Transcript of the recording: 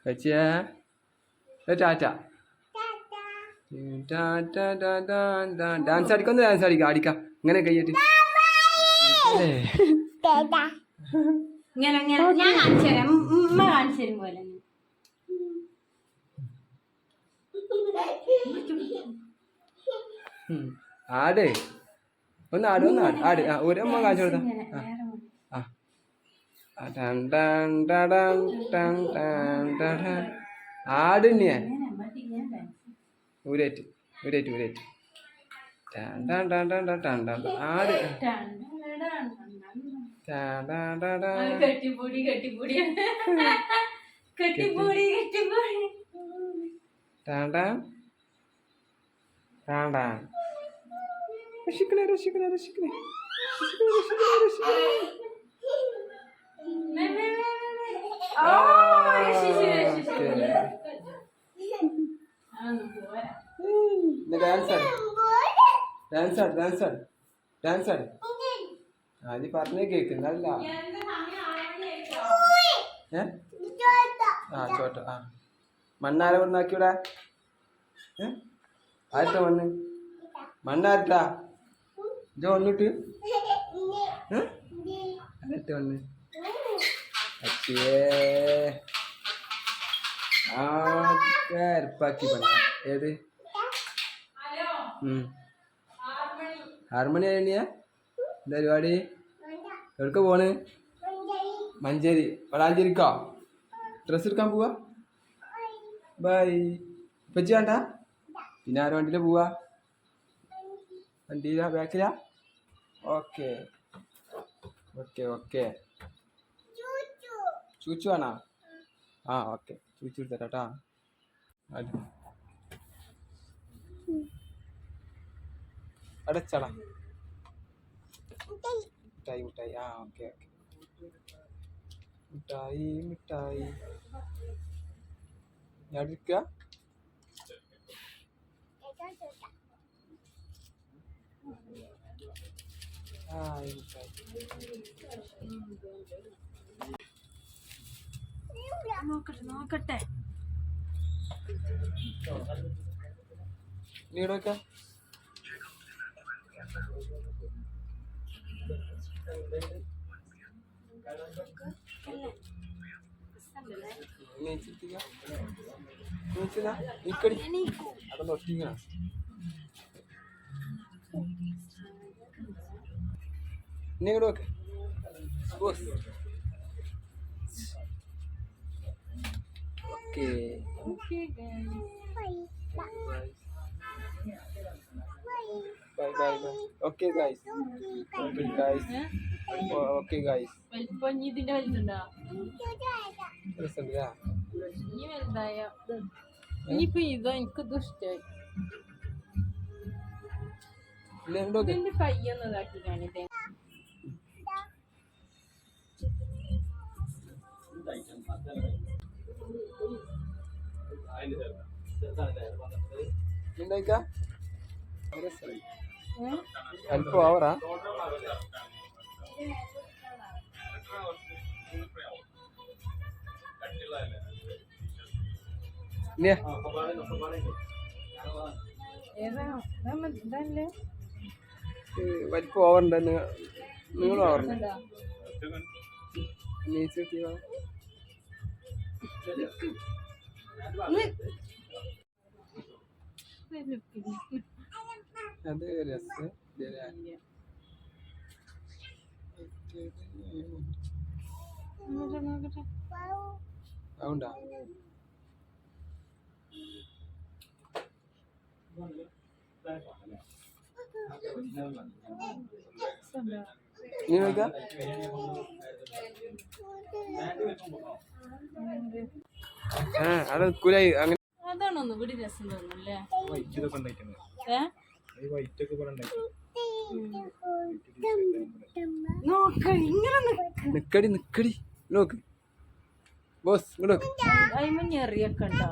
വെച്ചാ Tata dance അടിക്കൊന്ന് dance അടിക്കാം അടിക്കാം ഇങ്ങനെ കയ്യിട്ട് ഇങ്ങനെ ഞാൻ കാണിച്ചു തരാം ഉമ്മ കാണിച്ചു തരും പോലെ ആട് ഒന്ന് ആട് ഒന്ന് ആട് ആട് ഒരു അമ്മ കാണിച്ചു കൊടുത്താ ആടിന്നെ ഊരേറ്റ് ഊരേറ്റ് ഊരേറ്റ് ആട് കെട്ടിപ്പൂടി കെട്ടിപ്പൂടി കെട്ടിപ്പൂടി കെട്ടിപ്പൂടി രക്ഷിക്കണേ രക്ഷിക്കണേ രക്ഷിക്കണേ ഡാൻസ് ആട് ഡാൻസ് ആട് ഡാൻസ് ആട് അത് പറഞ്ഞേ കേൾക്കുന്നല്ല ചോട്ട മണ്ണാര കൊണ്ടാക്കിവിടെ ആറ്റ മണ്ണ് മണ്ണാറ്റാ ഇജോ വന്നിട്ട് ആറ്റ മണ്ണ് അരപ്പാക്കി പണ ഏത് ഹാർമോണി ആയിട്ടാ എന്താ പരിപാടി എവിടക്ക പോണ് മഞ്ചേരി വളാഞ്ചേരിക്കോ ഡ്രസ്സ് എടുക്കാൻ പോവാ ബൈ ഇപ്പച്ചി വേണ്ട പിന്നെ ആരും വണ്ടിയില് പോവാ വണ്ടിയിലാ ബാക്കിലാ ഓക്കെ ഓക്കെ ഓക്കെ ചൂച്ചു വേണോ ആ ഓക്കെ ചൂച്ചു എടുത്തരാട്ടാ അടച്ചടാ മിഠായി മിഠായി ആ ഓക്കെ ഓക്കെ മിഠായി മിഠായി ഞാൻ എടുക്കുക ആ മിഠായി നോക്കട്ടെ നോക്കട്ടെ നീ ഇവിടെ വെക്കാം അതൊന്ന് ഒട്ടിക്കണം നീ ഇങ്ങോട്ട് വെക്ക് okay bye bye bye okay guys okay guys okay guys വലിപ്പം ഇതിന്റെ വലുതുണ്ടോ രസമുണ്ടാ ഇനി വലുതായ ഇനിയിപ്പോ ഇതോ എനിക്കിത് ഇഷ്ടമായി എന്റെ കയ്യൊന്ന് ഇതാക്കി കാണിട്ടേ അല്പം ഓവറാ വലിപ്പം ഓവറുണ്ട് നിങ്ങൾ ഓവറുണ്ട് അത് രസം അതുകൊണ്ടാ നീ നോക്കാം അത് കുലായി അങ്ങനെ അതാണോ ഇവിടെ രസം തോന്നുന്നല്ലേ നിക്കടി നിക്കടി നോക്ക് ബോസ് ഇങ്ങോട്ട് അറിയൊക്കെ ഉണ്ടോ